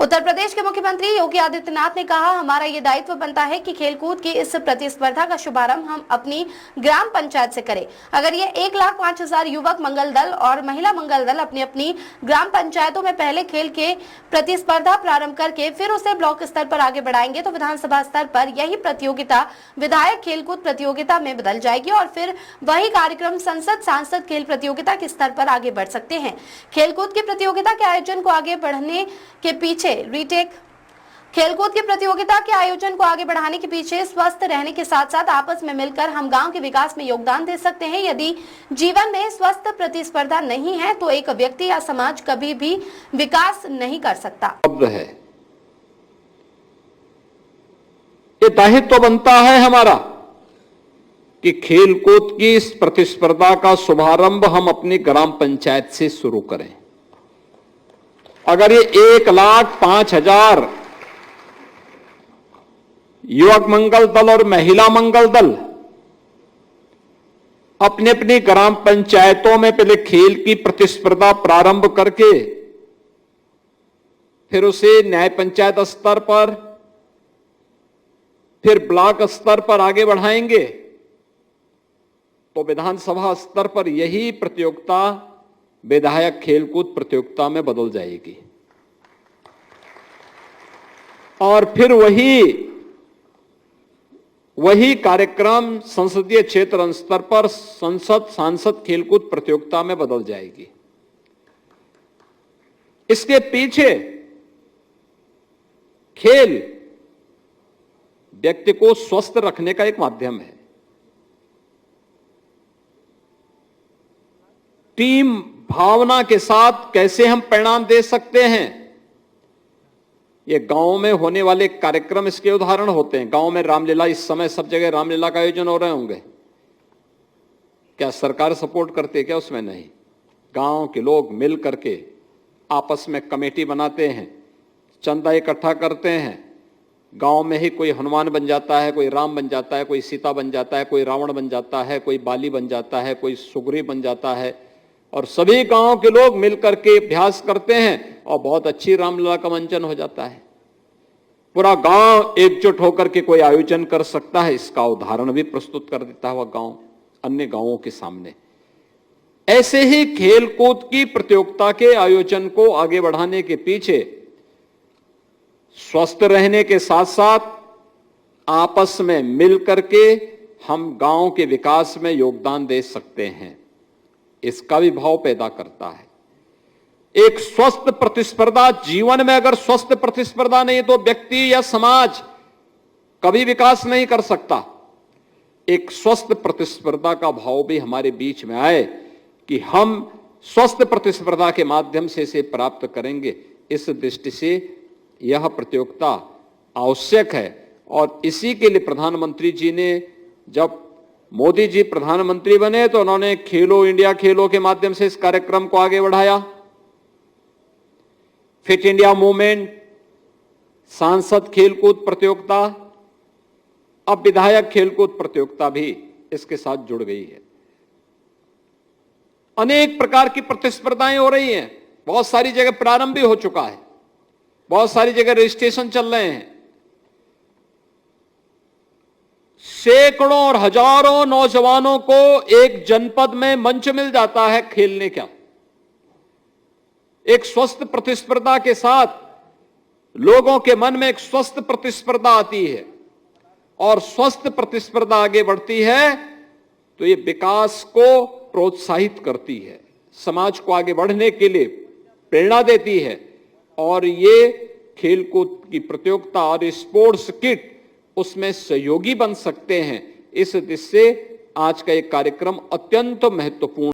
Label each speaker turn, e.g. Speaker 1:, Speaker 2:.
Speaker 1: उत्तर प्रदेश के मुख्यमंत्री योगी आदित्यनाथ ने कहा, हमारा ये दायित्व बनता है कि खेलकूद की इस प्रतिस्पर्धा का शुभारंभ हम अपनी ग्राम पंचायत से करें। अगर ये 1,05,000 युवक मंगल दल और महिला मंगल दल अपनी अपनी ग्राम पंचायतों में पहले खेल के प्रतिस्पर्धा प्रारंभ करके फिर उसे ब्लॉक स्तर पर आगे बढ़ाएंगे तो विधानसभा स्तर पर यही प्रतियोगिता विधायक खेलकूद प्रतियोगिता में बदल जाएगी और फिर वही कार्यक्रम संसद सांसद खेल प्रतियोगिता के स्तर पर आगे बढ़ सकते हैं। खेलकूद की प्रतियोगिता के आयोजन को आगे बढ़ने के पीछे खेलकूद की प्रतियोगिता के आयोजन को आगे बढ़ाने के पीछे स्वस्थ रहने के साथ साथ आपस में मिलकर हम गांव के विकास में योगदान दे सकते हैं। यदि जीवन में स्वस्थ प्रतिस्पर्धा नहीं है तो एक व्यक्ति या समाज कभी भी विकास नहीं कर सकता।
Speaker 2: है ये दायित्व बनता है हमारा कि खेलकूद की इस प्रतिस्पर्धा का शुभारंभ हम अपनी ग्राम पंचायत से शुरू करें। अगर ये 1,05,000 युवक मंगल दल और महिला मंगल दल अपने अपनी ग्राम पंचायतों में पहले खेल की प्रतिस्पर्धा प्रारंभ करके फिर उसे न्याय पंचायत स्तर पर फिर ब्लॉक स्तर पर आगे बढ़ाएंगे तो विधानसभा स्तर पर यही प्रतियोगिता विधायक खेलकूद प्रतियोगिता में बदल जाएगी और फिर वही कार्यक्रम संसदीय क्षेत्र स्तर पर संसद सांसद खेलकूद प्रतियोगिता में बदल जाएगी। इसके पीछे खेल व्यक्ति को स्वस्थ रखने का एक माध्यम है। टीम भावना के साथ कैसे हम परिणाम दे सकते हैं, ये गांव में होने वाले कार्यक्रम इसके उदाहरण होते हैं। गांव में रामलीला, इस समय सब जगह रामलीला का आयोजन हो रहे होंगे। क्या सरकार सपोर्ट करती है? क्या उसमें नहीं। गांव के लोग मिल करके आपस में कमेटी बनाते हैं, चंदा इकट्ठा करते हैं। गांव में ही कोई हनुमान बन जाता है, कोई राम बन जाता है, कोई सीता बन जाता है, कोई रावण बन जाता है, कोई बाली बन जाता है, कोई सुग्रीव बन जाता है और सभी गांव के लोग मिलकर के अभ्यास करते हैं और बहुत अच्छी रामलीला का मंचन हो जाता है। पूरा गांव एकजुट होकर के कोई आयोजन कर सकता है। इसका उदाहरण भी प्रस्तुत कर देता है वह गांव अन्य गांवों के सामने। ऐसे ही खेलकूद की प्रतियोगिता के आयोजन को आगे बढ़ाने के पीछे स्वस्थ रहने के साथ साथ आपस में मिलकर के हम गांव के विकास में योगदान दे सकते हैं, इसका भी भाव पैदा करता है। एक स्वस्थ प्रतिस्पर्धा, जीवन में अगर स्वस्थ प्रतिस्पर्धा नहीं तो व्यक्ति या समाज कभी विकास नहीं कर सकता। एक स्वस्थ प्रतिस्पर्धा का भाव भी हमारे बीच में आए कि हम स्वस्थ प्रतिस्पर्धा के माध्यम से इसे प्राप्त करेंगे। इस दृष्टि से यह प्रतियोगिता आवश्यक है और इसी के लिए प्रधानमंत्री जी ने, जब मोदी जी प्रधानमंत्री बने तो उन्होंने खेलो इंडिया खेलो के माध्यम से इस कार्यक्रम को आगे बढ़ाया। फिट इंडिया मूवमेंट, सांसद खेलकूद प्रतियोगिता, अब विधायक खेलकूद प्रतियोगिता भी इसके साथ जुड़ गई है। अनेक प्रकार की प्रतिस्पर्धाएं हो रही हैं। बहुत सारी जगह प्रारंभ भी हो चुका है, बहुत सारी जगह रजिस्ट्रेशन चल रहे हैं। सैकड़ों और हजारों नौजवानों को एक जनपद में मंच मिल जाता है खेलने का। एक स्वस्थ प्रतिस्पर्धा के साथ लोगों के मन में एक स्वस्थ प्रतिस्पर्धा आती है और स्वस्थ प्रतिस्पर्धा आगे बढ़ती है तो ये विकास को प्रोत्साहित करती है, समाज को आगे बढ़ने के लिए प्रेरणा देती है और ये खेलकूद की प्रतियोगिता और स्पोर्ट्स किट उसमें सहयोगी बन सकते हैं। इस दृष्टि से आज का एक कार्यक्रम अत्यंत महत्वपूर्ण